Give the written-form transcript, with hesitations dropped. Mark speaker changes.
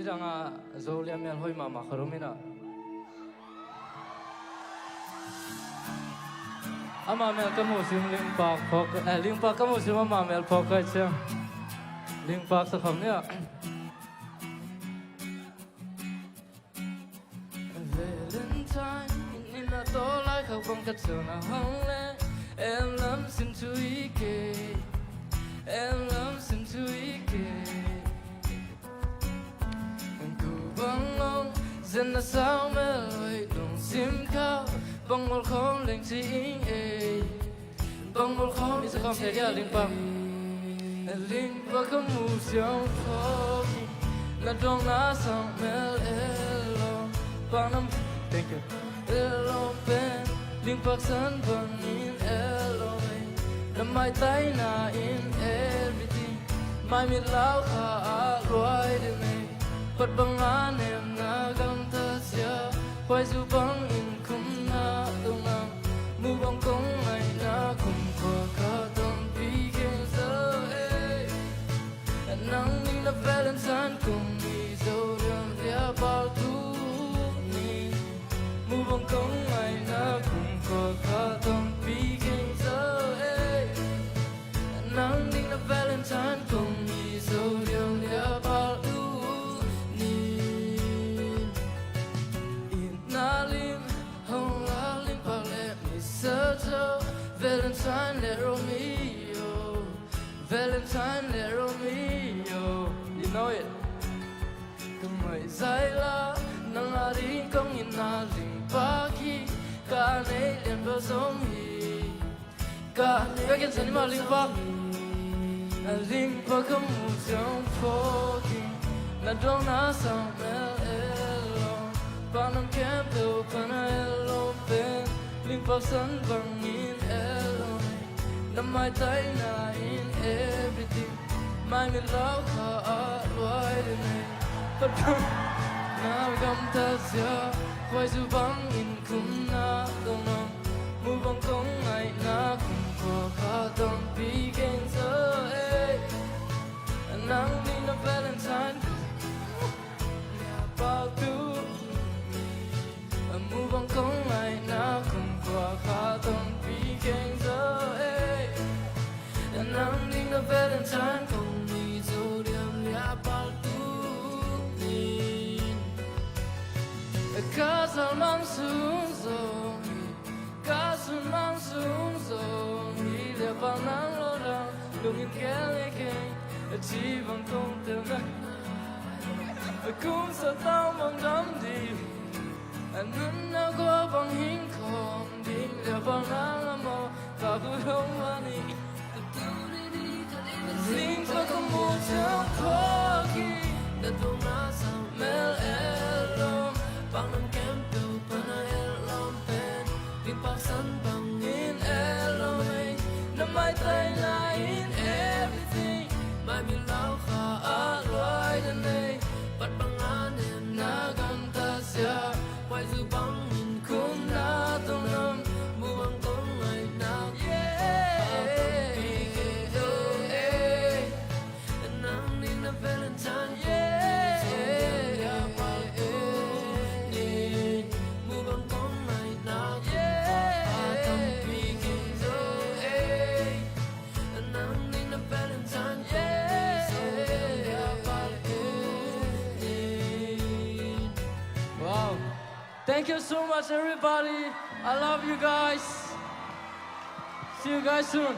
Speaker 1: Niranga Zolia Mel Hoi Mama Harumina Ama Mel Kamusim Lingpaak Pok Lingpaak Kamusim Ama Mel Pokai Chang Lingpaak Sakhamnia Valentine in a door like a bunker to a home and lumps into Ike and lumps into Ike and go bang long then the sound melody don't seem cow bang will call ling sing a bang will call is a compare Lingpaak and Lingpaak a moves young for na dong na sound mel Panam, thank you. Elo pen, Lingpaak san bangin elo na mai tay na in everything. Mai mit lau kha loi de me, pat bangan em na gam ta sia. Quay du bang in kum na dong na, mu bang kong ai na kum kwa ka dong pi ken so eh. Nang ni na Valentine kum ni so dum dia bao tu. Bông công ngày na cùng có khá tâm bí kinh giờ ấy nắng đi là Valentine cùng đi dấu điều lia bao ưu nhìn in na lim hồng la Lingpaak let me settle Valentine let Romeo Valentine let Romeo you know it từng ngày dài la nang ari công in na Lingpaak ka nei len bo Zomi ka ken sani ma Lingpaak Lingpaak kam mu jong phoki na dong na sang mel elo panam kem do pana elo pen Lingpaak san bang in elo na mai tai na in everything mai mi lau kha loi de nei but na gam ta sia quay du bang in kum na dong na mu bang kong ai na kum kwa ka dong pi ken so eh nang ni na Valentine ya bao tu mu bang kong ai na kum kwa ka dong pi ken so eh nang ni na Valentine kong ni so diam ya bao tu Kasal mang sung Zomi, kasal mang sung Zomi, le bang nang lo lang, lungin kele keng, chi bang kong tel na, kung sa tao bang dam di, nun na ko bang hing kong di, le bang nang amo, babu dong mani, Lingpaak ka mo siyang koki, na dong na sa mel elo. Panam kem do pana elom pen Lingpaak san bang in elom na mai tai na in everything mai mi lau kha loi de nei pat bangan em na gam ta sia quay du bang in kum na tong nam mu bang kong ai na nang ni na Valentine Thank you so much, everybody. I love you guys. See you guys soon.